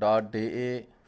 .DA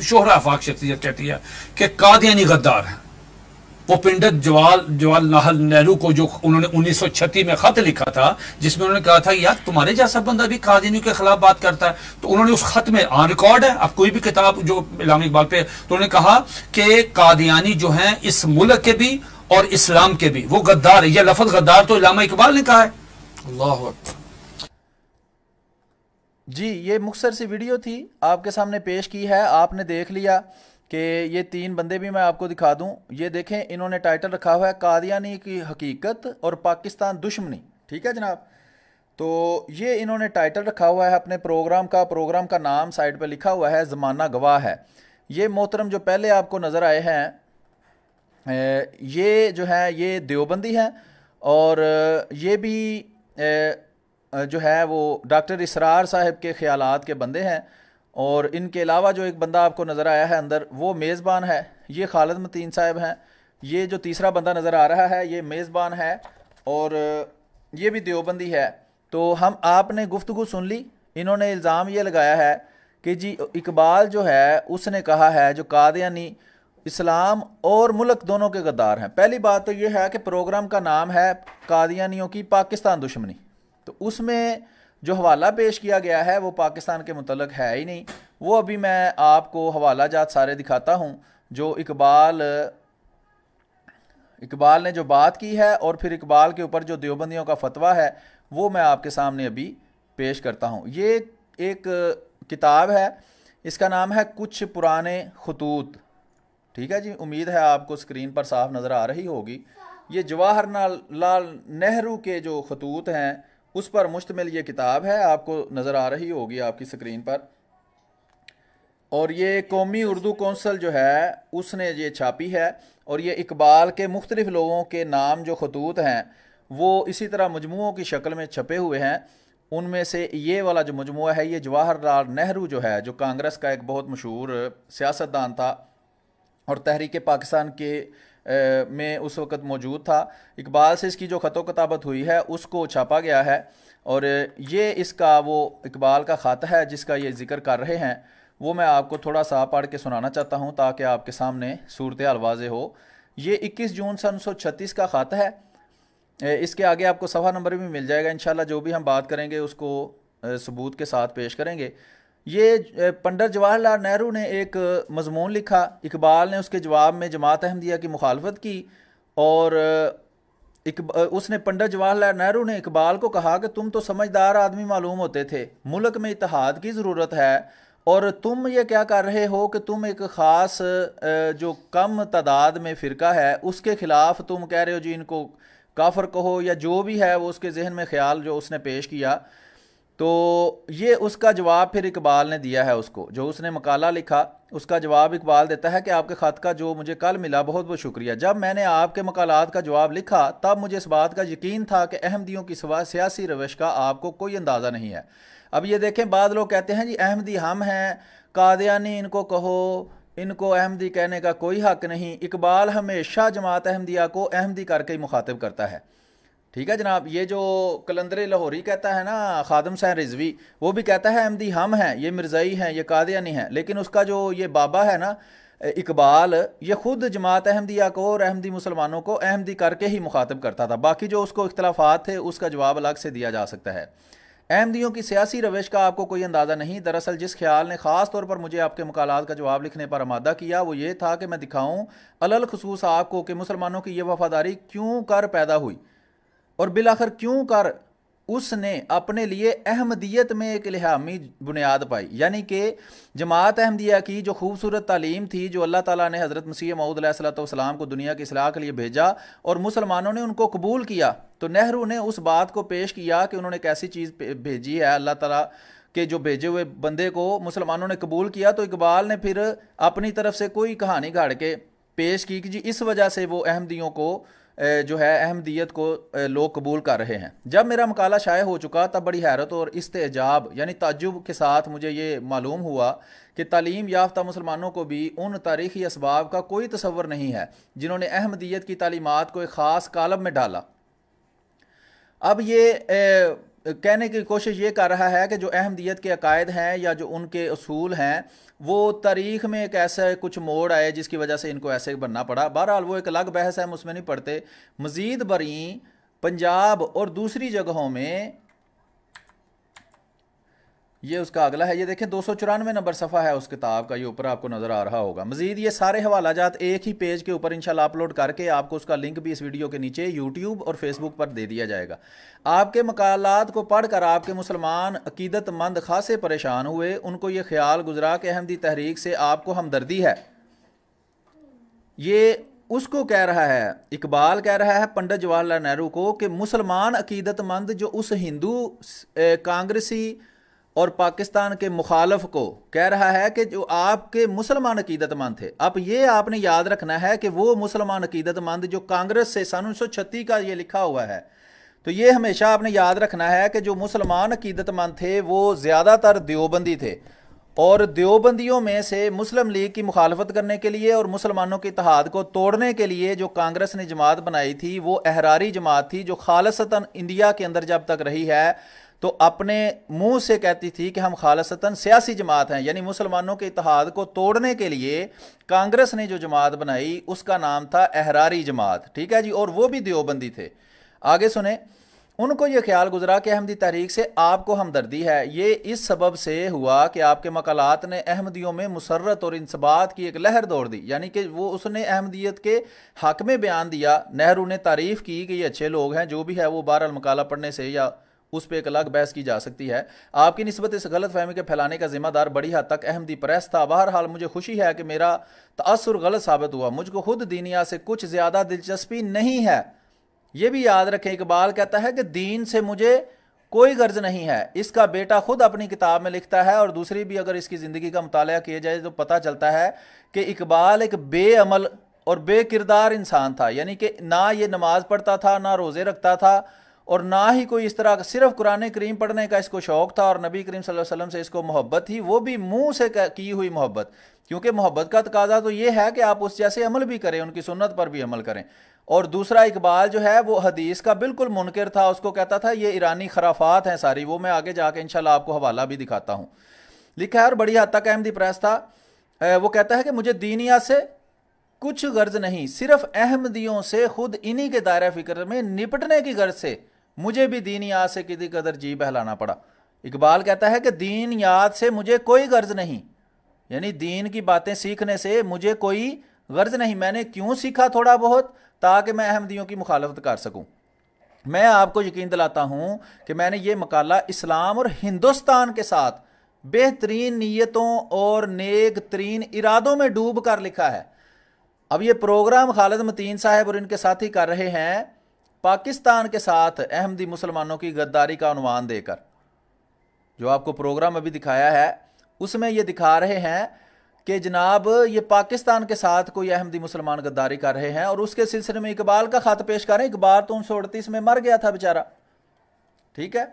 شہرہ آفاق شخصیت کہتی ہے کہ قادیانی غدار ہیں. وہ پنڈت جواہر لال نہرو کو جو انہوں نے 1936 میں خط لکھا تھا جس میں انہوں نے کہا تھا یار تمہارے جیسا بندہ بھی قادیانیوں کے خلاف بات کرتا ہے, تو انہوں نے اس خط میں آن ریکارڈ ہے, اب کوئی بھی کتاب جو علامہ اقبال پہ, تو انہوں نے کہا کہ قادیانی جو ہیں اس ملک کے بھی اور اسلام کے بھی وہ غدار ہے. یہ لفظ غدار تو علامہ اقبال نے کہا ہے. اللہ اکبر. جی یہ مختصر سی ویڈیو تھی آپ کے سامنے پیش کی ہے, آپ نے دیکھ لیا کہ یہ تین بندے بھی میں آپ کو دکھا دوں. یہ دیکھیں انہوں نے ٹائٹل رکھا ہوا ہے قادیانی کی حقیقت اور پاکستان دشمنی. ٹھیک ہے جناب, تو یہ انہوں نے ٹائٹل رکھا ہوا ہے اپنے پروگرام کا نام سائٹ پہ لکھا ہوا ہے زمانہ گواہ ہے. یہ محترم جو پہلے آپ کو نظر آئے ہیں یہ جو ہے یہ دیوبندی ہیں, اور یہ بھی جو ہے وہ ڈاکٹر اسرار صاحب کے خیالات کے بندے ہیں. اور ان کے علاوہ جو ایک بندہ آپ کو نظر آیا ہے اندر وہ میزبان ہے, یہ خالد متین صاحب ہیں. یہ جو تیسرا بندہ نظر آ رہا ہے یہ میزبان ہے اور یہ بھی دیوبندی ہے. تو آپ نے گفتگو سن لی. انہوں نے الزام یہ لگایا ہے کہ جی اقبال جو ہے اس نے کہا ہے جو قادیانی اسلام اور ملک دونوں کے غدار ہیں. پہلی بات تو یہ ہے کہ پروگرام کا نام ہے قادیانیوں کی پاکستان دشمنی, تو اس میں جو حوالہ پیش کیا گیا ہے وہ پاکستان کے متعلق ہے ہی نہیں. وہ ابھی میں آپ کو حوالہ جات سارے دکھاتا ہوں جو اقبال نے جو بات کی ہے, اور پھر اقبال کے اوپر جو دیوبندیوں کا فتویٰ ہے وہ میں آپ کے سامنے ابھی پیش کرتا ہوں. یہ ایک کتاب ہے, اس کا نام ہے کچھ پرانے خطوط. ٹھیک ہے جی, امید ہے آپ کو اسکرین پر صاف نظر آ رہی ہوگی. یہ جواہر لال نہرو کے جو خطوط ہیں اس پر مشتمل یہ کتاب ہے, آپ کو نظر آ رہی ہوگی آپ کی اسکرین پر. اور یہ قومی اردو کونسل جو ہے اس نے یہ چھاپی ہے, اور یہ اقبال کے مختلف لوگوں کے نام جو خطوط ہیں وہ اسی طرح مجموعوں کی شکل میں چھپے ہوئے ہیں. ان میں سے یہ والا جو مجموعہ ہے یہ جواہر لال نہرو جو ہے جو کانگریس کا ایک بہت مشہور سیاستدان تھا اور تحریک پاکستان کے میں اس وقت موجود تھا. اقبال سے اس کی جو خط و کتابت ہوئی ہے اس کو چھاپا گیا ہے, اور یہ اس کا وہ اقبال کا خط ہے جس کا یہ ذکر کر رہے ہیں. وہ میں آپ کو تھوڑا سا پڑھ کے سنانا چاہتا ہوں تاکہ آپ کے سامنے صورتحال واضح ہو. یہ 21 جون 1936 کا خط ہے. اس کے آگے آپ کو صفحہ نمبر بھی مل جائے گا انشاءاللہ. جو بھی ہم بات کریں گے اس کو ثبوت کے ساتھ پیش کریں گے. یہ پنڈت جواہر لال نہرو نے ایک مضمون لکھا, اقبال نے اس کے جواب میں جماعت احمدیہ کی مخالفت کی, اور اس نے پنڈت جواہر لال نہرو نے اقبال کو کہا کہ تم تو سمجھدار آدمی معلوم ہوتے تھے, ملک میں اتحاد کی ضرورت ہے, اور تم یہ کیا کر رہے ہو کہ تم ایک خاص جو کم تعداد میں فرقہ ہے اس کے خلاف تم کہہ رہے ہو جی ان کو کافر کہو یا جو بھی ہے وہ اس کے ذہن میں خیال جو اس نے پیش کیا. تو یہ اس کا جواب پھر اقبال نے دیا ہے, اس کو جو اس نے مقالہ لکھا اس کا جواب اقبال دیتا ہے کہ آپ کے خط کا جو مجھے کل ملا بہت بہت شکریہ. جب میں نے آپ کے مقالات کا جواب لکھا تب مجھے اس بات کا یقین تھا کہ احمدیوں کی سیاسی روش کا آپ کو کوئی اندازہ نہیں ہے. اب یہ دیکھیں بعض لوگ کہتے ہیں جی احمدی ہم ہیں, قادیانی ان کو کہو, ان کو احمدی کہنے کا کوئی حق نہیں. اقبال ہمیشہ جماعت احمدیہ کو احمدی کر کے ہی مخاطب کرتا ہے. ٹھیک ہے جناب. یہ جو کلندر لاہوری کہتا ہے نا خادم حسین رضوی, وہ بھی کہتا ہے احمدی ہم ہیں, یہ مرزائی ہیں, یہ قادیانی ہیں, لیکن اس کا جو یہ بابا ہے نا اقبال, یہ خود جماعت احمدیہ کو اور احمدی مسلمانوں کو احمدی کر کے ہی مخاطب کرتا تھا. باقی جو اس کو اختلافات تھے اس کا جواب الگ سے دیا جا سکتا ہے. احمدیوں کی سیاسی روش کا آپ کو کوئی اندازہ نہیں. دراصل جس خیال نے خاص طور پر مجھے آپ کے مقالات کا جواب لکھنے پر آمادہ کیا وہ یہ تھا کہ میں دکھاؤں علل خصوص آپ کو کہ مسلمانوں کی یہ وفاداری کیوں کر پیدا ہوئی, اور بالآخر کیوں کر اس نے اپنے لیے احمدیت میں ایک الہامی بنیاد پائی. یعنی کہ جماعت احمدیہ کی جو خوبصورت تعلیم تھی جو اللہ تعالیٰ نے حضرت مسیح موعود علیہ الصلوۃ والسلام کو دنیا کی اصلاح کے لیے بھیجا اور مسلمانوں نے ان کو قبول کیا, تو نہرو نے اس بات کو پیش کیا کہ انہوں نے کیسی چیز بھیجی ہے, اللہ تعالیٰ کے جو بھیجے ہوئے بندے کو مسلمانوں نے قبول کیا. تو اقبال نے پھر اپنی طرف سے کوئی کہانی گھاڑ کے پیش کی کہ جی اس وجہ سے وہ احمدیوں کو جو ہے احمدیت کو لوگ قبول کر رہے ہیں. جب میرا مقالہ شائع ہو چکا تب بڑی حیرت اور استعجاب یعنی تعجب کے ساتھ مجھے یہ معلوم ہوا کہ تعلیم یافتہ مسلمانوں کو بھی ان تاریخی اسباب کا کوئی تصور نہیں ہے جنہوں نے احمدیت کی تعلیمات کو ایک خاص کالم میں ڈالا. اب یہ کہنے کی کوشش یہ کر رہا ہے کہ جو احمدیت کے عقائد ہیں یا جو ان کے اصول ہیں وہ تاریخ میں ایک ایسا کچھ موڑ آئے جس کی وجہ سے ان کو ایسے بننا پڑا. بہرحال وہ ایک الگ بحث ہے, ہم اس میں نہیں پڑھتے. مزید بریں پنجاب اور دوسری جگہوں میں, یہ اس کا اگلا ہے, یہ دیکھیں 294 نمبر صفحہ ہے اس کتاب کا, یہ اوپر آپ کو نظر آ رہا ہوگا. مزید یہ سارے حوالہ جات ایک ہی پیج کے اوپر انشاءاللہ اپلوڈ کر کے آپ کو اس کا لنک بھی اس ویڈیو کے نیچے یوٹیوب اور فیس بک پر دے دیا جائے گا. آپ کے مقالات کو پڑھ کر آپ کے مسلمان عقیدت مند خاصے پریشان ہوئے. ان کو یہ خیال گزرا کہ احمدی تحریک سے آپ کو ہمدردی ہے. یہ اس کو کہہ رہا ہے, اقبال کہہ رہا ہے پنڈت جواہر لال نہرو کو, کہ مسلمان عقیدت مند جو اس ہندو کانگریسی اور پاکستان کے مخالف کو کہہ رہا ہے کہ جو آپ کے مسلمان عقیدت مند تھے. اب یہ آپ نے یاد رکھنا ہے کہ وہ مسلمان عقیدت مند جو کانگریس سے سن 1936 کا یہ لکھا ہوا ہے, تو یہ ہمیشہ آپ نے یاد رکھنا ہے کہ جو مسلمان عقیدت مند تھے وہ زیادہ تر دیوبندی تھے, اور دیوبندیوں میں سے مسلم لیگ کی مخالفت کرنے کے لیے اور مسلمانوں کے اتحاد کو توڑنے کے لیے جو کانگریس نے جماعت بنائی تھی وہ احراری جماعت تھی, جو خالصتاً انڈیا کے اندر جب تک رہی ہے تو اپنے منہ سے کہتی تھی کہ ہم خالصتاً سیاسی جماعت ہیں. یعنی مسلمانوں کے اتحاد کو توڑنے کے لیے کانگریس نے جو جماعت بنائی اس کا نام تھا احراری جماعت. ٹھیک ہے جی, اور وہ بھی دیوبندی تھے. آگے سنیں, ان کو یہ خیال گزرا کہ احمدی تحریک سے آپ کو ہمدردی ہے. یہ اس سبب سے ہوا کہ آپ کے مقالات نے احمدیوں میں مسرت اور انصبات کی ایک لہر دوڑ دی. یعنی کہ وہ اس نے احمدیت کے حق میں بیان دیا. نہرو نے تعریف کی کہ یہ اچھے لوگ ہیں, جو بھی ہے وہ بہرحال مقالہ پڑھنے سے یا اس پہ ایک الگ بحث کی جا سکتی ہے. آپ کی نسبت اس غلط فہمی کے پھیلانے کا ذمہ دار بڑی حد تک احمدی پریس تھا. بہرحال مجھے خوشی ہے کہ میرا تاثر غلط ثابت ہوا. مجھ کو خود دینیا سے کچھ زیادہ دلچسپی نہیں ہے. یہ بھی یاد رکھیں, اقبال کہتا ہے کہ دین سے مجھے کوئی غرض نہیں ہے. اس کا بیٹا خود اپنی کتاب میں لکھتا ہے, اور دوسری بھی اگر اس کی زندگی کا مطالعہ کیا جائے تو پتہ چلتا ہے کہ اقبال ایک بے عمل اور بے کردار انسان تھا. یعنی کہ نہ یہ نماز پڑھتا تھا, نہ روزے رکھتا تھا, اور نہ ہی کوئی اس طرح صرف قرآن کریم پڑھنے کا اس کو شوق تھا, اور نبی کریم صلی اللہ علیہ وسلم سے اس کو محبت تھی, وہ بھی منہ سے کی ہوئی محبت. کیونکہ محبت کا تقاضا تو یہ ہے کہ آپ اس جیسے عمل بھی کریں, ان کی سنت پر بھی عمل کریں. اور دوسرا اقبال جو ہے وہ حدیث کا بالکل منکر تھا. اس کو کہتا تھا یہ ایرانی خرافات ہیں ساری. وہ میں آگے جا کے انشاءاللہ آپ کو حوالہ بھی دکھاتا ہوں. لکھا ہے, اور بڑی حد تک احمدی پریس تھا. وہ کہتا ہے کہ مجھے دینیا سے کچھ غرض نہیں, صرف احمدیوں سے خود انہی کے دائرہ فکر میں نپٹنے کی غرض سے مجھے بھی دین یاد سے کسی قدر جی بہلانا پڑا. اقبال کہتا ہے کہ دین یاد سے مجھے کوئی غرض نہیں, یعنی دین کی باتیں سیکھنے سے مجھے کوئی غرض نہیں. میں نے کیوں سیکھا تھوڑا بہت, تاکہ میں احمدیوں کی مخالفت کر سکوں. میں آپ کو یقین دلاتا ہوں کہ میں نے یہ مقالہ اسلام اور ہندوستان کے ساتھ بہترین نیتوں اور نیک ترین ارادوں میں ڈوب کر لکھا ہے. اب یہ پروگرام خالد متین صاحب اور ان کے ساتھی کر رہے ہیں پاکستان کے ساتھ احمدی مسلمانوں کی غداری کا عنوان دے کر. جو آپ کو پروگرام ابھی دکھایا ہے اس میں یہ دکھا رہے ہیں کہ جناب یہ پاکستان کے ساتھ کوئی احمدی مسلمان غداری کر رہے ہیں, اور اس کے سلسلے میں اقبال کا خط پیش کریں. اقبال تو 1938 میں مر گیا تھا بیچارہ, ٹھیک ہے,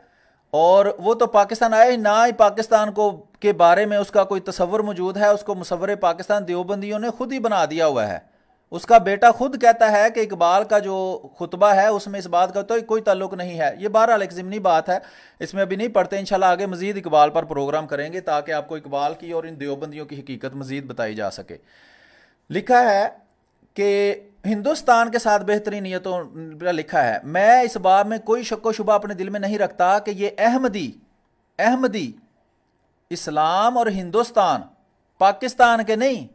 اور وہ تو پاکستان آئے, نہ ہی پاکستان کو کے بارے میں اس کا کوئی تصور موجود ہے. اس کو مصور پاکستان دیوبندیوں نے خود ہی بنا دیا ہوا ہے. اس کا بیٹا خود کہتا ہے کہ اقبال کا جو خطبہ ہے اس میں اس بات کا تو کوئی تعلق نہیں ہے. یہ بہرحال ایک ضمنی بات ہے, اس میں ابھی نہیں پڑھتے. انشاءاللہ آگے مزید اقبال پر پروگرام کریں گے تاکہ آپ کو اقبال کی اور ان دیوبندیوں کی حقیقت مزید بتائی جا سکے. لکھا ہے کہ ہندوستان کے ساتھ بہترین نیتوں لکھا ہے, میں اس باب میں کوئی شک و شبہ اپنے دل میں نہیں رکھتا کہ یہ احمدی اسلام اور ہندوستان پاکستان کے نہیں,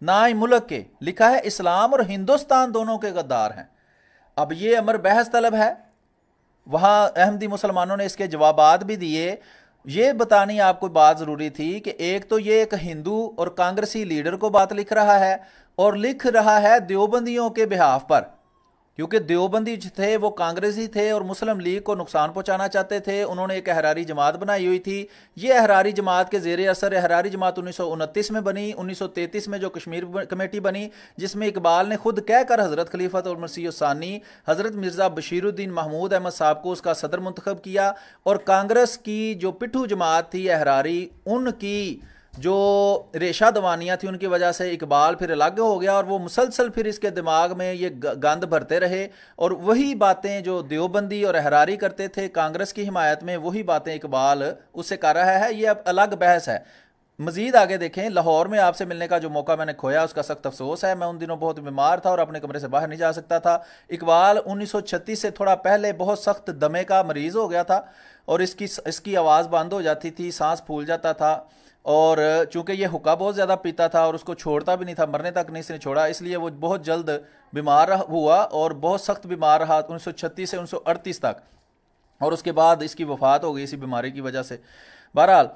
نہ ہی ملک کے. لکھا ہے اسلام اور ہندوستان دونوں کے غدار ہیں. اب یہ امر بحث طلب ہے. وہاں احمدی مسلمانوں نے اس کے جوابات بھی دیے. یہ بتانی آپ کو بات ضروری تھی کہ ایک تو یہ ایک ہندو اور کانگریسی لیڈر کو بات لکھ رہا ہے, اور لکھ رہا ہے دیوبندیوں کے بہاف پر, کیونکہ دیوبندی تھے وہ کانگریسی تھے اور مسلم لیگ کو نقصان پہنچانا چاہتے تھے. انہوں نے ایک احراری جماعت بنائی ہوئی تھی. یہ احراری جماعت کے زیر اثر احراری جماعت 1929 میں بنی. 1933 میں جو کشمیر کمیٹی بنی, جس میں اقبال نے خود کہہ کر حضرت خلیفۃ المسیح الثانی حضرت مرزا بشیر الدین محمود احمد صاحب کو اس کا صدر منتخب کیا. اور کانگریس کی جو پٹھو جماعت تھی احراری, ان کی جو ریشہ دوانیاں تھیں ان کی وجہ سے اقبال پھر الگ ہو گیا، اور وہ مسلسل پھر اس کے دماغ میں یہ گند بھرتے رہے، اور وہی باتیں جو دیوبندی اور احراری کرتے تھے کانگریس کی حمایت میں، وہی باتیں اقبال اس سے کر رہا ہے۔ یہ اب الگ بحث ہے۔ مزید آگے دیکھیں، لاہور میں آپ سے ملنے کا جو موقع میں نے کھویا اس کا سخت افسوس ہے، میں ان دنوں بہت بیمار تھا اور اپنے کمرے سے باہر نہیں جا سکتا تھا۔ اقبال 1936 سے تھوڑا پہلے بہت سخت دمے کا مریض ہو گیا تھا، اور اس کی آواز بند ہو جاتی تھی، سانس پھول جاتا تھا، اور چونکہ یہ حقہ بہت زیادہ پیتا تھا اور اس کو چھوڑتا بھی نہیں تھا، مرنے تک نہیں اس نے چھوڑا، اس لیے وہ بہت جلد بیمار ہوا اور بہت سخت بیمار رہا 1936 سے 1938 تک، اور اس کے بعد اس کی وفات ہو گئی اسی بیماری کی وجہ سے۔ بہرحال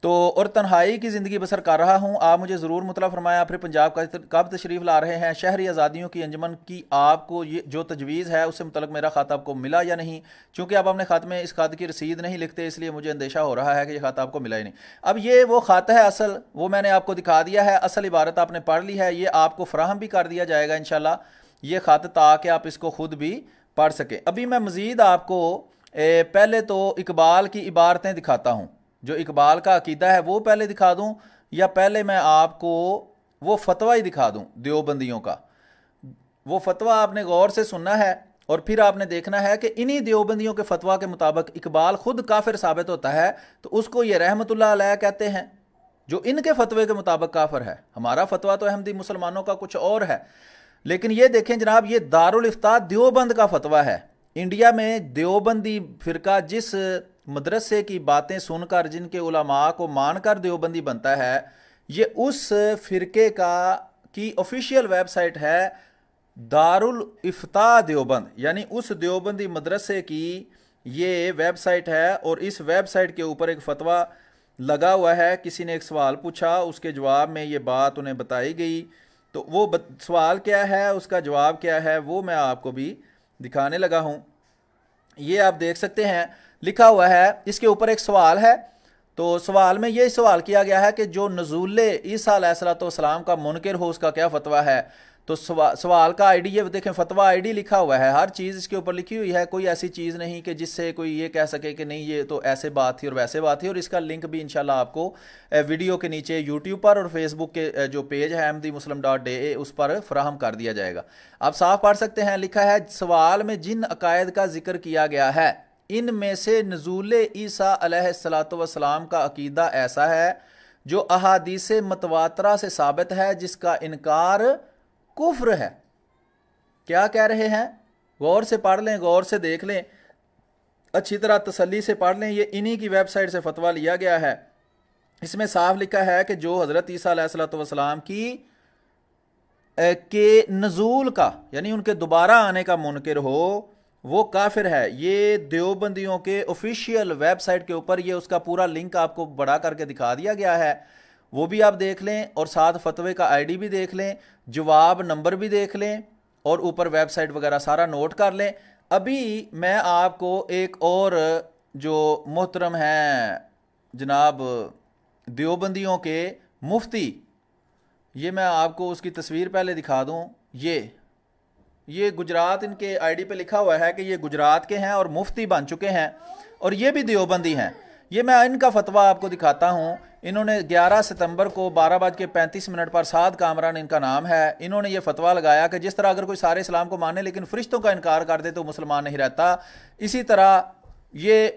تو اور تنہائی کی زندگی بسر کر رہا ہوں، آپ مجھے ضرور مطلع فرمایا پھر پنجاب کا کب تشریف لا رہے ہیں؟ شہری آزادیوں کی انجمن کی آپ کو یہ جو تجویز ہے اس سے متعلق میرا خط آپ کو ملا یا نہیں؟ چونکہ آپ اپنے خط میں اس خط کی رسید نہیں لکھتے، اس لیے مجھے اندیشہ ہو رہا ہے کہ یہ خط آپ کو ملا ہی نہیں۔ اب یہ وہ خط ہے اصل، وہ میں نے آپ کو دکھا دیا ہے، اصل عبارت آپ نے پڑھ لی ہے، یہ آپ کو فراہم بھی کر دیا جائے گا انشاءاللہ یہ خط، تاکہ آپ اس کو خود بھی پڑھ سکیں۔ ابھی میں مزید آپ کو پہلے تو اقبال کی عبارتیں دکھاتا ہوں، جو اقبال کا عقیدہ ہے وہ پہلے دکھا دوں، یا پہلے میں آپ کو وہ فتویٰ ہی دکھا دوں دیوبندیوں کا؟ وہ فتویٰ آپ نے غور سے سننا ہے، اور پھر آپ نے دیکھنا ہے کہ انہی دیوبندیوں کے فتویٰ کے مطابق اقبال خود کافر ثابت ہوتا ہے تو اس کو یہ رحمت اللہ علیہ کہتے ہیں، جو ان کے فتوے کے مطابق کافر ہے۔ ہمارا فتویٰ تو احمدی مسلمانوں کا کچھ اور ہے، لیکن یہ دیکھیں جناب، یہ دارالافتاء دیوبند کا فتویٰ ہے۔ انڈیا میں دیوبندی فرقہ جس مدرسے کی باتیں سن کر، جن کے علماء کو مان کر دیوبندی بنتا ہے، یہ اس فرقے کی آفیشیل ویب سائٹ ہے دارالافتاء دیوبند، یعنی اس دیوبندی مدرسے کی یہ ویب سائٹ ہے، اور اس ویب سائٹ کے اوپر ایک فتویٰ لگا ہوا ہے۔ کسی نے ایک سوال پوچھا، اس کے جواب میں یہ بات انہیں بتائی گئی، تو وہ سوال کیا ہے، اس کا جواب کیا ہے، وہ میں آپ کو بھی دکھانے لگا ہوں۔ یہ آپ دیکھ سکتے ہیں، لکھا ہوا ہے، اس کے اوپر ایک سوال ہے، تو سوال میں یہ سوال کیا گیا ہے کہ جو نزول عیسیٰ علیہ السلام کا منکر ہو اس کا کیا فتویٰ ہے؟ تو سوال کا آئی ڈی یہ دیکھیں، فتویٰ آئی ڈی لکھا ہوا ہے، ہر چیز اس کے اوپر لکھی ہوئی ہے، کوئی ایسی چیز نہیں کہ جس سے کوئی یہ کہہ سکے کہ نہیں یہ تو ایسے بات تھی اور ویسے بات تھی، اور اس کا لنک بھی انشاءاللہ آپ کو ویڈیو کے نیچے یوٹیوب پر اور فیس بک کے جو پیج ہے ahmadimuslim.da اس پر فراہم کر دیا جائے گا۔ آپ صاف پڑھ سکتے ہیں، لکھا ہے سوال میں جن عقائد کا ذکر کیا گیا ہے ان میں سے نزول عیسیٰ علیہ السلام کا عقیدہ ایسا ہے جو احادیث متواترہ سے ثابت ہے، جس کا انکار کفر ہے۔ کیا کہہ رہے ہیں؟ غور سے پڑھ لیں، غور سے دیکھ لیں، اچھی طرح تسلی سے پڑھ لیں، یہ انہی کی ویب سائٹ سے فتویٰ لیا گیا ہے۔ اس میں صاف لکھا ہے کہ جو حضرت عیسیٰ علیہ السلام کی کے نزول کا، یعنی ان کے دوبارہ آنے کا منکر ہو، وہ کافر ہے۔ یہ دیوبندیوں کے آفیشیل ویب سائٹ کے اوپر یہ اس کا پورا لنک آپ کو بڑا کر کے دکھا دیا گیا ہے، وہ بھی آپ دیکھ لیں، اور ساتھ فتوے کا آئی ڈی بھی دیکھ لیں، جواب نمبر بھی دیکھ لیں، اور اوپر ویب سائٹ وغیرہ سارا نوٹ کر لیں۔ ابھی میں آپ کو ایک اور جو محترم ہیں جناب دیوبندیوں کے مفتی، یہ میں آپ کو اس کی تصویر پہلے دکھا دوں، یہ گجرات ان کے آئی ڈی پہ لکھا ہوا ہے کہ یہ گجرات کے ہیں اور مفتی بن چکے ہیں، اور یہ بھی دیوبندی ہیں۔ یہ میں ان کا فتویٰ آپ کو دکھاتا ہوں، انہوں نے 11 ستمبر کو 12:35 پر سعد کامران ان کا نام ہے، انہوں نے یہ فتویٰ لگایا کہ جس طرح اگر کوئی سارے اسلام کو مانے لیکن فرشتوں کا انکار کر دے تو مسلمان نہیں رہتا، اسی طرح یہ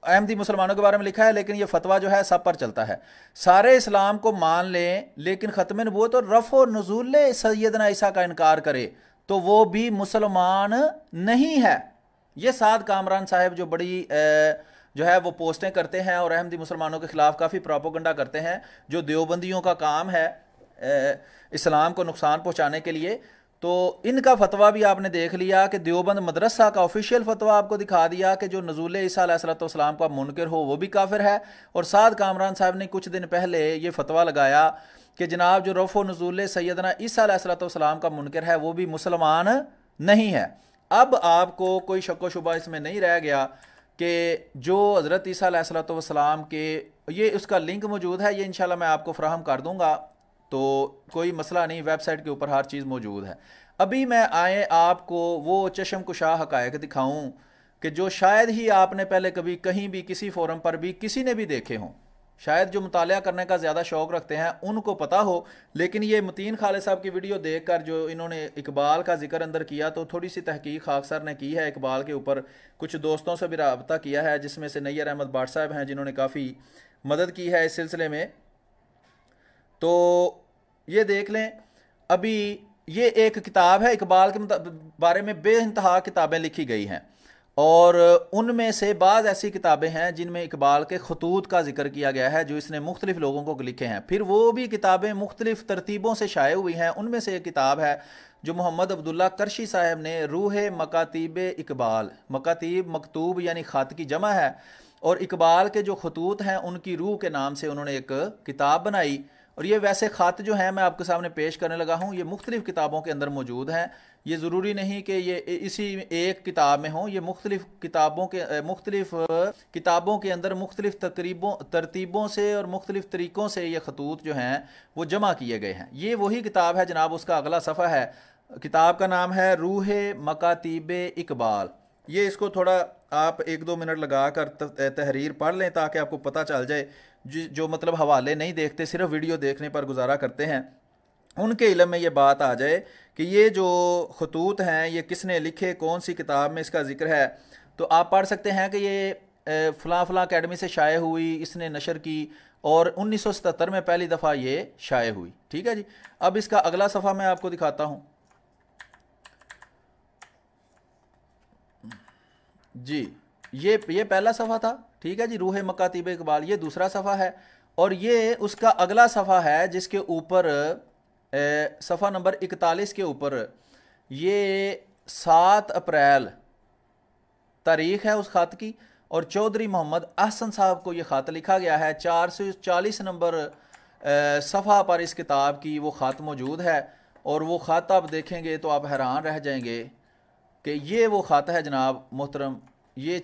احمدی مسلمانوں کے بارے میں لکھا ہے، لیکن یہ فتویٰ جو ہے سب پر چلتا ہے۔ سارے اسلام کو مان لیں لیکن ختم نبوت اور رفع و نزول سیدنا عیسیٰ کا انکار کرے تو وہ بھی مسلمان نہیں ہے۔ یہ سعد کامران صاحب جو بڑی جو ہے وہ پوسٹیں کرتے ہیں اور احمدی مسلمانوں کے خلاف کافی پروپیگنڈا کرتے ہیں، جو دیوبندیوں کا کام ہے اسلام کو نقصان پہنچانے کے لیے، تو ان کا فتویٰ بھی آپ نے دیکھ لیا کہ دیوبند مدرسہ کا آفیشیل فتویٰ آپ کو دکھا دیا کہ جو نزول عیسیٰ علیہ السلام کا منکر ہو وہ بھی کافر ہے، اور سعد کامران صاحب نے کچھ دن پہلے یہ فتویٰ لگایا کہ جناب جو رفع و نزول سیدنا عیسیٰ علیہ السلام کا منکر ہے وہ بھی مسلمان نہیں ہے۔ اب آپ کو کوئی شک و شبہ اس میں نہیں رہ گیا کہ جو حضرت عیسیٰ علیہ السلام کے یہ اس کا لنک موجود ہے، یہ انشاءاللہ میں آپ کو فراہم کر دوں گا، تو کوئی مسئلہ نہیں، ویب سائٹ کے اوپر ہر چیز موجود ہے۔ ابھی میں آپ کو وہ چشم کشا حقائق دکھاؤں کہ جو شاید ہی آپ نے پہلے کبھی کہیں بھی کسی فورم پر بھی کسی نے بھی دیکھے ہوں۔ شاید جو مطالعہ کرنے کا زیادہ شوق رکھتے ہیں ان کو پتہ ہو، لیکن یہ متین خالد صاحب کی ویڈیو دیکھ کر جو انہوں نے اقبال کا ذکر اندر کیا، تو تھوڑی سی تحقیق خاک سر نے کی ہے اقبال کے اوپر، کچھ دوستوں سے بھی رابطہ کیا ہے، جس میں سے نیر احمد بٹ صاحب ہیں جنہوں نے کافی مدد کی ہے اس سلسلے میں۔ تو یہ دیکھ لیں، ابھی یہ ایک کتاب ہے اقبال کے بارے میں بے انتہا کتابیں لکھی گئی ہیں، اور ان میں سے بعض ایسی کتابیں ہیں جن میں اقبال کے خطوط کا ذکر کیا گیا ہے جو اس نے مختلف لوگوں کو لکھے ہیں، پھر وہ بھی کتابیں مختلف ترتیبوں سے شائع ہوئی ہیں۔ ان میں سے ایک کتاب ہے جو محمد عبداللہ کرشی صاحب نے روح مکاتیب اقبال، مکاتیب مکتوب یعنی خط کی جمع ہے، اور اقبال کے جو خطوط ہیں ان کی روح کے نام سے انہوں نے ایک کتاب بنائی، اور یہ ویسے خط جو ہیں میں آپ کے سامنے پیش کرنے لگا ہوں، یہ مختلف کتابوں کے اندر موجود ہیں، یہ ضروری نہیں کہ یہ اسی ایک کتاب میں ہوں، یہ مختلف کتابوں کے اندر مختلف ترتیبوں سے اور مختلف طریقوں سے یہ خطوط جو ہیں وہ جمع کیے گئے ہیں۔ یہ وہی کتاب ہے جناب، اس کا اگلا صفحہ ہے، کتاب کا نام ہے روح مکاتیب اقبال۔ یہ اس کو تھوڑا آپ 1-2 منٹ لگا کر تحریر پڑھ لیں تاکہ آپ کو پتہ چل جائے، جو مطلب حوالے نہیں دیکھتے صرف ویڈیو دیکھنے پر گزارا کرتے ہیں، ان کے علم میں یہ بات آ جائے کہ یہ جو خطوط ہیں یہ کس نے لکھے، کون سی کتاب میں اس کا ذکر ہے۔ تو آپ پڑھ سکتے ہیں کہ یہ فلاں فلاں اکیڈمی سے شائع ہوئی، اس نے نشر کی، اور 1977 میں پہلی دفعہ یہ شائع ہوئی۔ ٹھیک ہے جی، اب اس کا اگلا صفحہ میں آپ کو دکھاتا ہوں۔ جی یہ پہلا صفحہ تھا، ٹھیک ہے جی، روح مکاتیب اقبال، یہ دوسرا صفحہ ہے، اور یہ اس کا اگلا صفحہ ہے جس کے اوپر صفحہ نمبر 41 کے اوپر یہ 7 اپریل تاریخ ہے اس خط کی، اور چودھری محمد احسن صاحب کو یہ خط لکھا گیا ہے۔ 440 نمبر صفحہ پر اس کتاب کی وہ خط موجود ہے، اور وہ خط آپ دیکھیں گے تو آپ حیران رہ جائیں گے کہ یہ وہ خط ہے جناب محترم، یہ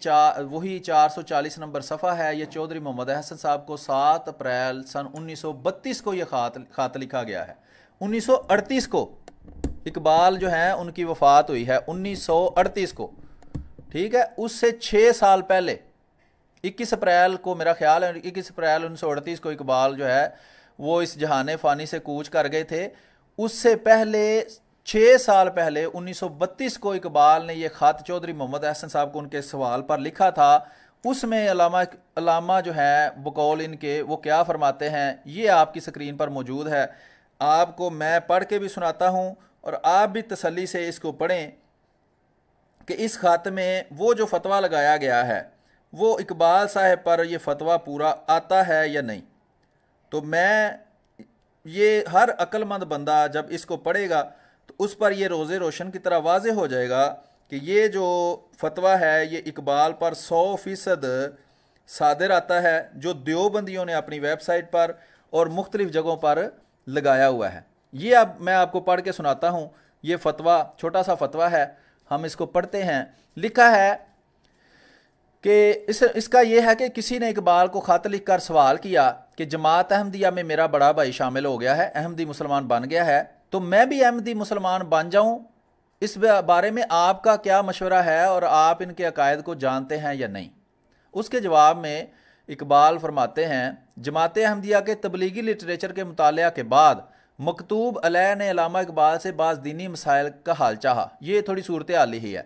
وہی 440 نمبر صفحہ ہے، یہ چودھری محمد احسن صاحب کو 7 اپریل سن 1932 کو یہ خط لکھا گیا ہے۔ 1938 کو اقبال جو ہیں ان کی وفات ہوئی ہے، 1938 کو، ٹھیک ہے، اس سے 6 سال پہلے 21 اپریل کو میرا خیال ہے 21 اپریل 1938 کو اقبال جو ہے وہ اس جہان فانی سے کوچ کر گئے تھے۔ اس سے پہلے 6 سال پہلے 1932 کو اقبال نے یہ خط چودھری محمد احسن صاحب کو ان کے سوال پر لکھا تھا۔ اس میں علامہ جو ہیں بقول ان کے وہ کیا فرماتے ہیں، یہ آپ کی سکرین پر موجود ہے، آپ کو میں پڑھ کے بھی سناتا ہوں اور آپ بھی تسلی سے اس کو پڑھیں کہ اس خط میں وہ جو فتویٰ لگایا گیا ہے وہ اقبال صاحب پر یہ فتویٰ پورا آتا ہے یا نہیں۔ تو میں یہ ہر عقل مند بندہ جب اس کو پڑھے گا تو اس پر یہ روزے روشن کی طرح واضح ہو جائے گا کہ یہ جو فتویٰ ہے یہ اقبال پر 100% صادر آتا ہے، جو دیوبندیوں نے اپنی ویب سائٹ پر اور مختلف جگہوں پر لگایا ہوا ہے۔ یہ اب میں آپ کو پڑھ کے سناتا ہوں، یہ فتویٰ چھوٹا سا فتویٰ ہے، ہم اس کو پڑھتے ہیں۔ لکھا ہے کہ اس کا یہ ہے کہ کسی نے اقبال کو خط لکھ کر سوال کیا کہ جماعت احمدیہ میں میرا بڑا بھائی شامل ہو گیا ہے، احمدی مسلمان بن گیا ہے، تو میں بھی احمدی مسلمان بن جاؤں، اس بارے میں آپ کا کیا مشورہ ہے اور آپ ان کے عقائد کو جانتے ہیں یا نہیں۔ اس کے جواب میں اقبال فرماتے ہیں، جماعت احمدیہ کے تبلیغی لٹریچر کے مطالعہ کے بعد مکتوب علیہ نے علامہ اقبال سے بعض دینی مسائل کا حال چاہا، یہ تھوڑی صورتحال ہی ہے،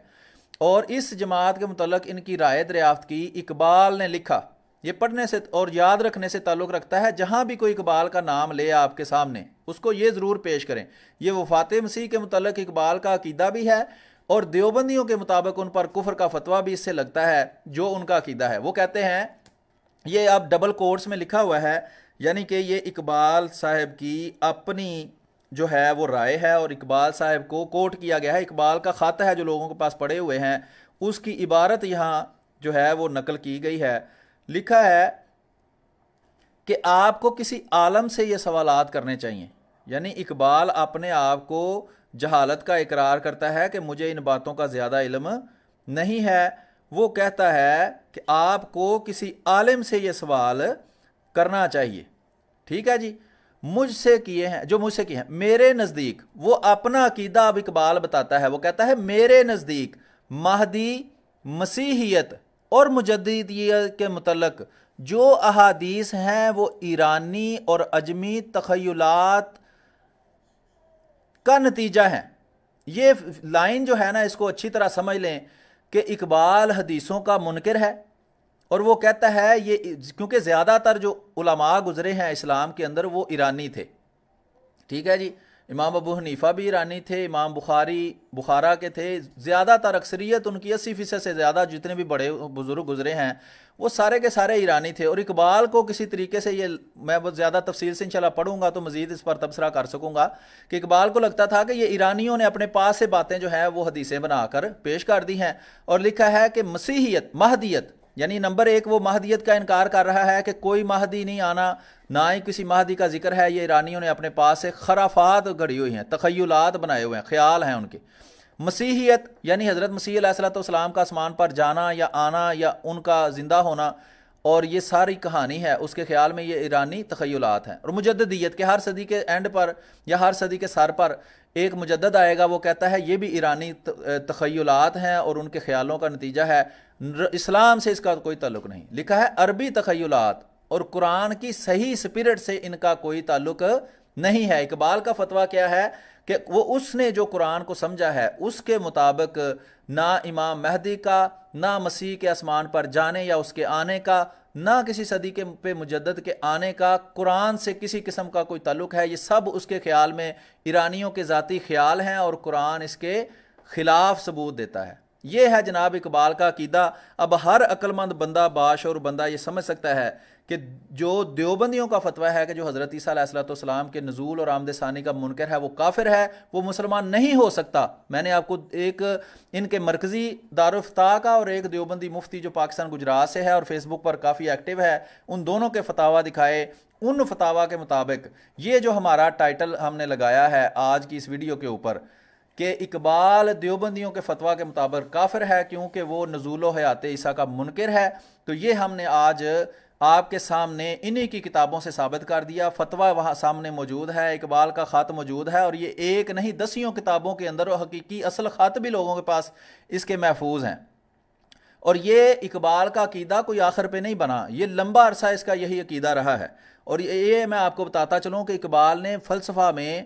اور اس جماعت کے متعلق ان کی رائے دریافت کی۔ اقبال نے لکھا، یہ پڑھنے سے اور یاد رکھنے سے تعلق رکھتا ہے، جہاں بھی کوئی اقبال کا نام لے آپ کے سامنے اس کو یہ ضرور پیش کریں۔ یہ وفات مسیح کے متعلق اقبال کا عقیدہ بھی ہے، اور دیوبندیوں کے مطابق ان پر کفر کا فتویٰ بھی اس سے لگتا ہے جو ان کا عقیدہ ہے۔ وہ کہتے ہیں، یہ اب ڈبل کوٹس میں لکھا ہوا ہے، یعنی کہ یہ اقبال صاحب کی اپنی جو ہے وہ رائے ہے، اور اقبال صاحب کو کوٹ کیا گیا ہے، اقبال کا خط ہے جو لوگوں کے پاس پڑے ہوئے ہیں، اس کی عبارت یہاں جو ہے وہ نقل کی گئی ہے۔ لکھا ہے کہ آپ کو کسی عالم سے یہ سوالات کرنے چاہیے، یعنی اقبال اپنے آپ کو جہالت کا اقرار کرتا ہے کہ مجھے ان باتوں کا زیادہ علم نہیں ہے۔ وہ کہتا ہے کہ آپ کو کسی عالم سے یہ سوال کرنا چاہیے، ٹھیک ہے جی، مجھ سے کیے ہیں جو مجھ سے کیے ہیں۔ میرے نزدیک، وہ اپنا عقیدہ اب اقبال بتاتا ہے، وہ کہتا ہے میرے نزدیک مہدی، مسیحیت اور مجددیت کے متعلق جو احادیث ہیں وہ ایرانی اور اجمی تخیلات کا نتیجہ ہیں۔ یہ لائن جو ہے نا اس کو اچھی طرح سمجھ لیں کہ اقبال حدیثوں کا منکر ہے، اور وہ کہتا ہے یہ کیونکہ زیادہ تر جو علماء گزرے ہیں اسلام کے اندر وہ ایرانی تھے، ٹھیک ہے جی، امام ابو حنیفہ بھی ایرانی تھے، امام بخاری بخارا کے تھے، زیادہ تر اکثریت ان کی 80% سے زیادہ جتنے بھی بڑے بزرگ گزرے ہیں وہ سارے کے سارے ایرانی تھے۔ اور اقبال کو کسی طریقے سے، یہ میں بہت زیادہ تفصیل سے انشاءاللہ پڑھوں گا تو مزید اس پر تبصرہ کر سکوں گا، کہ اقبال کو لگتا تھا کہ یہ ایرانیوں نے اپنے پاس سے باتیں جو ہیں وہ حدیثیں بنا کر پیش کر دی ہیں، اور لکھا ہے کہ مسیحیت، مہدیت، یعنی نمبر ایک وہ مہدیت کا انکار کر رہا ہے کہ کوئی مہدی نہیں آنا، نہ ہی کسی مہدی کا ذکر ہے، یہ ایرانیوں نے اپنے پاس سے خرافات گھڑی ہوئی ہیں، تخیلات بنائے ہوئے ہیں، خیال ہیں ان کے۔ مسیحیت یعنی حضرت مسیح علیہ السلام کا آسمان پر جانا یا آنا یا ان کا زندہ ہونا، اور یہ ساری کہانی ہے اس کے خیال میں یہ ایرانی تخیلات ہیں۔ اور مجددیت کے ہر صدی کے اینڈ پر یا ہر صدی کے سر پر ایک مجدد آئے گا، وہ کہتا ہے یہ بھی ایرانی تخیلات ہیں اور ان کے خیالوں کا نتیجہ ہے، اسلام سے اس کا کوئی تعلق نہیں۔ لکھا ہے عربی تخیلات اور قرآن کی صحیح سپرٹ سے ان کا کوئی تعلق نہیں ہے۔ اقبال کا فتویٰ کیا ہے کہ وہ اس نے جو قرآن کو سمجھا ہے اس کے مطابق نہ امام مہدی کا، نہ مسیح کے آسمان پر جانے یا اس کے آنے کا، نہ کسی صدی کے پہ مجدد کے آنے کا قرآن سے کسی قسم کا کوئی تعلق ہے۔ یہ سب اس کے خیال میں ایرانیوں کے ذاتی خیال ہیں اور قرآن اس کے خلاف ثبوت دیتا ہے۔ یہ ہے جناب اقبال کا عقیدہ۔ اب ہر عقل مند بندہ، باشعور بندہ یہ سمجھ سکتا ہے کہ جو دیوبندیوں کا فتویٰ ہے کہ جو حضرت عیسیٰ علیہ السلام کے نزول اور آمد ثانی کا منکر ہے وہ کافر ہے، وہ مسلمان نہیں ہو سکتا۔ میں نے آپ کو ایک ان کے مرکزی دارالافتاء کا اور ایک دیوبندی مفتی جو پاکستان گجرات سے ہے اور فیس بک پر کافی ایکٹیو ہے، ان دونوں کے فتاویٰ دکھائے۔ ان فتاویٰ کے مطابق یہ جو ہمارا ٹائٹل ہم نے لگایا ہے آج کی اس ویڈیو کے اوپر کہ اقبال دیوبندیوں کے فتویٰ کے مطابق کافر ہے کیونکہ وہ نزول و حیات عیسیٰ کا منکر ہے، تو یہ ہم نے آج آپ کے سامنے انہی کی کتابوں سے ثابت کر دیا۔ فتویٰ وہاں سامنے موجود ہے، اقبال کا خط موجود ہے، اور یہ ایک نہیں دسیوں کتابوں کے اندر حقیقی اصل خط بھی لوگوں کے پاس اس کے محفوظ ہیں۔ اور یہ اقبال کا عقیدہ کوئی آخر پہ نہیں بنا، یہ لمبا عرصہ اس کا یہی عقیدہ رہا ہے۔ اور یہ میں آپ کو بتاتا چلوں کہ اقبال نے فلسفہ میں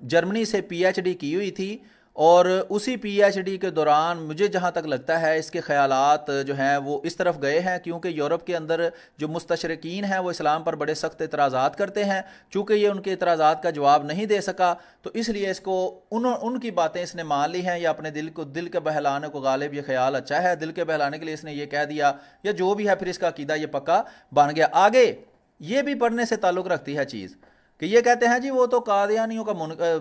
جرمنی سے پی ایچ ڈی کی ہوئی تھی، اور اسی پی ایچ ڈی کے دوران مجھے جہاں تک لگتا ہے اس کے خیالات جو ہیں وہ اس طرف گئے ہیں، کیونکہ یورپ کے اندر جو مستشرقین ہیں وہ اسلام پر بڑے سخت اعتراضات کرتے ہیں، چونکہ یہ ان کے اعتراضات کا جواب نہیں دے سکا تو اس لیے اس کو ان کی باتیں اس نے مان لی ہیں، یا اپنے دل کے بہلانے کو غالب یہ خیال اچھا ہے، دل کے بہلانے کے لیے اس نے یہ کہہ دیا یا جو بھی ہے، پھر اس کا عقیدہ یہ پکا بن گیا۔ آگے یہ بھی پڑھنے سے تعلق رکھتی ہے چیز کہ یہ کہتے ہیں جی وہ تو قادیانیوں کا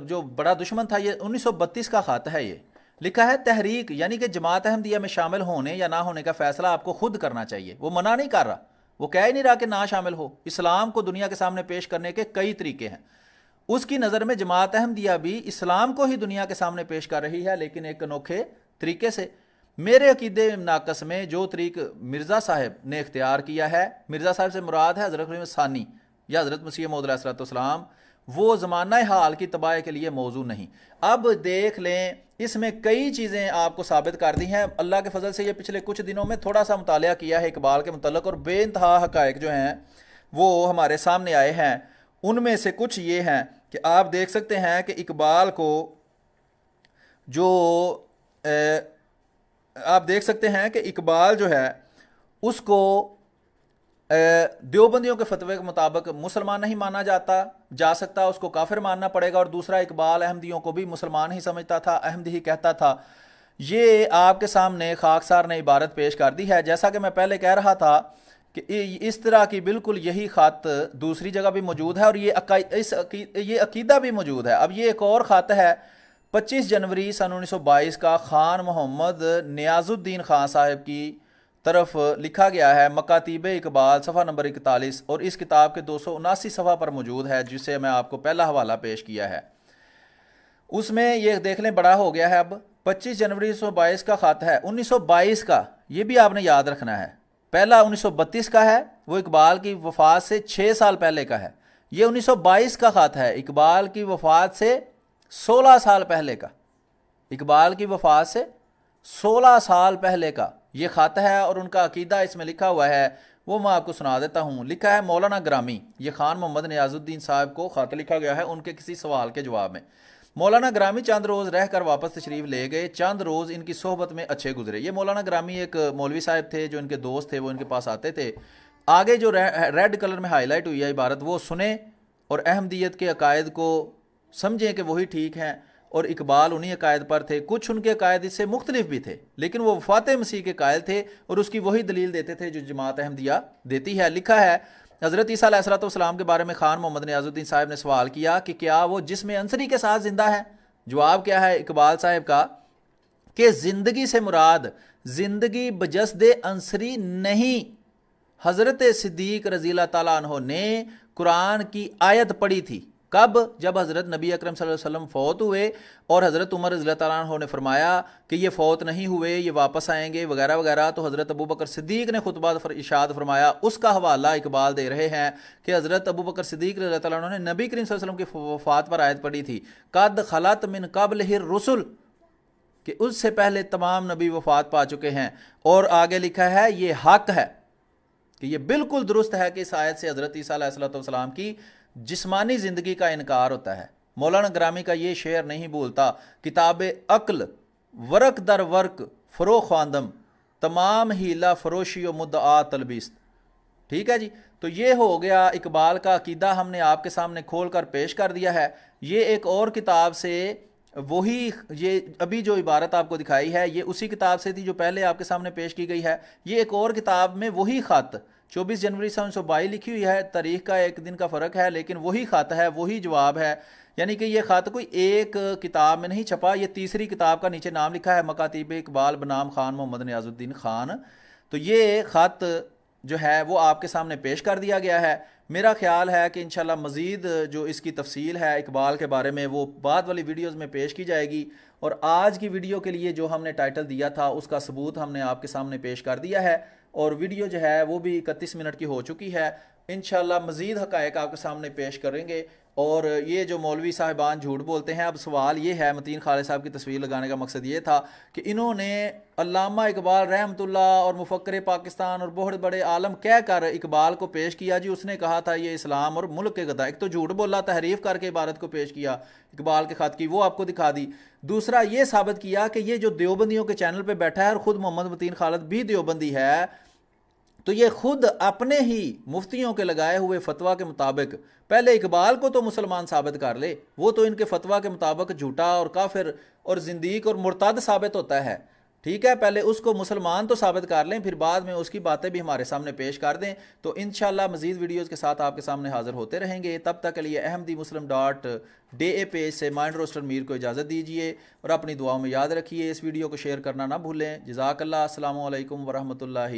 جو بڑا دشمن تھا، یہ 1932 کا خط ہے، یہ لکھا ہے تحریک یعنی کہ جماعت احمدیہ میں شامل ہونے یا نہ ہونے کا فیصلہ آپ کو خود کرنا چاہیے۔ وہ منع نہیں کر رہا، وہ کہہ ہی نہیں رہا کہ نہ شامل ہو۔ اسلام کو دنیا کے سامنے پیش کرنے کے کئی طریقے ہیں، اس کی نظر میں جماعت احمدیہ بھی اسلام کو ہی دنیا کے سامنے پیش کر رہی ہے، لیکن ایک انوکھے طریقے سے۔ میرے عقیدے ناقص میں جو طریق مرزا صاحب نے اختیار کیا ہے، مرزا صاحب سے مراد ہے حضرت خلیفہ ثانی یا حضرت مسیح موعود علیہ السلام، وہ زمانہ حال کی تباہی کے لیے موضوع نہیں۔ اب دیکھ لیں اس میں کئی چیزیں آپ کو ثابت کر دی ہیں، اللہ کے فضل سے یہ پچھلے کچھ دنوں میں تھوڑا سا مطالعہ کیا ہے اقبال کے متعلق، اور بے انتہا حقائق جو ہیں وہ ہمارے سامنے آئے ہیں۔ ان میں سے کچھ یہ ہیں کہ آپ دیکھ سکتے ہیں کہ اقبال کو جو آپ دیکھ سکتے ہیں کہ اقبال جو ہے اس کو دیوبندیوں کے فتوے کے مطابق مسلمان نہیں مانا جا سکتا، اس کو کافر ماننا پڑے گا، اور دوسرا اقبال احمدیوں کو بھی مسلمان ہی سمجھتا تھا، احمدی ہی کہتا تھا۔ یہ آپ کے سامنے خاکسار نے عبارت پیش کر دی ہے، جیسا کہ میں پہلے کہہ رہا تھا کہ اس طرح کی بالکل یہی خط دوسری جگہ بھی موجود ہے، اور یہ عقیدہ بھی موجود ہے۔ اب یہ ایک اور خط ہے 25 جنوری سن 1922 کا، خان محمد نیاز الدین خان صاحب کی طرف لکھا گیا ہے، مکاتیب اقبال صفحہ نمبر 41، اور اس کتاب کے 279 صفحہ پر موجود ہے، جسے میں آپ کو پہلا حوالہ پیش کیا ہے۔ اس میں یہ دیکھ لیں بڑا ہو گیا ہے، اب 25 جنوری 1922 کا خط ہے، 1922 کا، یہ بھی آپ نے یاد رکھنا ہے۔ پہلا 1932 کا ہے، وہ اقبال کی وفات سے 6 سال پہلے کا ہے۔ یہ 1922 کا خط ہے، اقبال کی وفات سے 16 سال پہلے کا، اقبال کی وفات سے 16 سال پہلے کا یہ خط ہے، اور ان کا عقیدہ اس میں لکھا ہوا ہے۔ وہ میں آپ کو سنا دیتا ہوں. لکھا ہے مولانا گرامی, یہ خان محمد نیاز الدین صاحب کو خط لکھا گیا ہے ان کے کسی سوال کے جواب میں. مولانا گرامی چند روز رہ کر واپس تشریف لے گئے. چند روز ان کی صحبت میں اچھے گزرے. یہ مولانا گرامی ایک مولوی صاحب تھے جو ان کے دوست تھے, وہ ان کے پاس آتے تھے. آگے جو ریڈ کلر میں ہائی لائٹ ہوئی ہے عبارت, وہ سنیں اور احمدیت کے عقائد کو سمجھیں کہ وہی ٹھیک ہیں, اور اقبال انہی عقائد پر تھے. کچھ ان کے عقائد اس سے مختلف بھی تھے, لیکن وہ وفات مسیح کے قائل تھے اور اس کی وہی دلیل دیتے تھے جو جماعت احمدیہ دیتی ہے. لکھا ہے حضرت عیسیٰ علیہ السلام کے بارے میں خان محمد نیاز الدین صاحب نے سوال کیا کہ کیا وہ جسم انصری کے ساتھ زندہ ہے. جواب کیا ہے اقبال صاحب کا کہ زندگی سے مراد زندگی بجسد انصری نہیں. حضرت صدیق رضی اللہ تعالیٰ عنہ نے قرآن کی آیت پڑھی تھی. کب؟ جب حضرت نبی اکرم صلی اللہ علیہ وسلم فوت ہوئے اور حضرت عمر رضی اللہ تعالیٰ عنہ نے فرمایا کہ یہ فوت نہیں ہوئے, یہ واپس آئیں گے وغیرہ وغیرہ, تو حضرت ابوبکر صدیق نے خطبہ ارشاد فرمایا. اس کا حوالہ اقبال دے رہے ہیں کہ حضرت ابوبکر صدیق رضی اللہ تعالیٰ عنہ نے نبی کریم صلی اللہ علیہ وسلم کی وفات پر آیت پڑھی تھی, قد خلت من قبلہ الرسل, کہ اس سے پہلے تمام نبی وفات پا چکے ہیں. اور آگے لکھا ہے یہ حق ہے کہ یہ بالکل درست ہے کہ اس آیت سے حضرت عیسیٰ علیہ السلام کی جسمانی زندگی کا انکار ہوتا ہے. مولانا گرامی کا یہ شعر نہیں بھولتا, کتاب عقل ورق در ورق فرو خواندم تمام ہیلا فروشی و مدعا تلبیست. ٹھیک ہے جی, تو یہ ہو گیا اقبال کا عقیدہ, ہم نے آپ کے سامنے کھول کر پیش کر دیا ہے. یہ ایک اور کتاب سے وہی, یہ ابھی جو عبارت آپ کو دکھائی ہے یہ اسی کتاب سے تھی جو پہلے آپ کے سامنے پیش کی گئی ہے. یہ ایک اور کتاب میں وہی خط 24 جنوری 1922 لکھی ہوئی ہے, تاریخ کا ایک دن کا فرق ہے, لیکن وہی خط ہے, وہی جواب ہے. یعنی کہ یہ خط کوئی ایک کتاب میں نہیں چھپا, یہ تیسری کتاب کا نیچے نام لکھا ہے مکاتیب اقبال بنام خان محمد نیاز الدین خان. تو یہ خط جو ہے وہ آپ کے سامنے پیش کر دیا گیا ہے. میرا خیال ہے کہ انشاءاللہ مزید جو اس کی تفصیل ہے اقبال کے بارے میں وہ بعد والی ویڈیوز میں پیش کی جائے گی, اور آج کی ویڈیو کے لیے جو ہم نے ٹائٹل دیا تھا اس کا ثبوت ہم نے آپ کے سامنے پیش کر دیا ہے, اور ویڈیو جو ہے وہ بھی 31 منٹ کی ہو چکی ہے. انشاءاللہ مزید حقائق آپ کے سامنے پیش کریں گے. اور یہ جو مولوی صاحبان جھوٹ بولتے ہیں, اب سوال یہ ہے, متین خالد صاحب کی تصویر لگانے کا مقصد یہ تھا کہ انہوں نے علامہ اقبال رحمۃ اللہ اور مفکر پاکستان اور بہت بڑے عالم کہہ کر اقبال کو پیش کیا جی, اس نے کہا تھا یہ اسلام اور ملک کے غدا. ایک تو جھوٹ بولا, تحریف کر کے عبارت کو پیش کیا اقبال کے خط کی, وہ آپ کو دکھا دی. دوسرا یہ ثابت کیا کہ یہ جو دیوبندیوں کے چینل پہ بیٹھا ہے اور خود محمد متین خالد بھی دیوبندی ہے, تو یہ خود اپنے ہی مفتیوں کے لگائے ہوئے فتویٰ کے مطابق پہلے اقبال کو تو مسلمان ثابت کر لے, وہ تو ان کے فتویٰ کے مطابق جھوٹا اور کافر اور زندیق اور مرتد ثابت ہوتا ہے. ٹھیک ہے, پہلے اس کو مسلمان تو ثابت کر لیں, پھر بعد میں اس کی باتیں بھی ہمارے سامنے پیش کر دیں. تو انشاءاللہ مزید ویڈیوز کے ساتھ آپ کے سامنے حاضر ہوتے رہیں گے. تب تک کے لیے ahmadimuslim.da پیج سے مائنڈ روسٹر میر کو اجازت دیجیے, اور اپنی دعاؤں میں یاد رکھیے. اس ویڈیو کو شیئر کرنا نہ بھولیں. جزاک اللہ. السلام علیکم ورحمۃ اللہ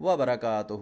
وبرکاتہ.